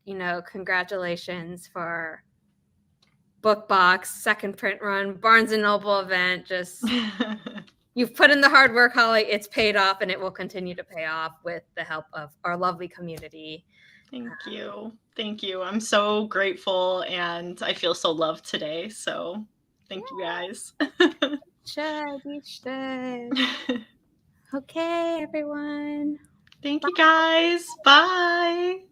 congratulations for Book Box, second print run, Barnes & Noble event. Just you've put in the hard work, Holly. It's paid off, and it will continue to pay off with the help of our lovely community. Thank you. I'm so grateful, and I feel so loved today. So thank you guys. Each day. Okay, everyone. Thank you guys. Bye.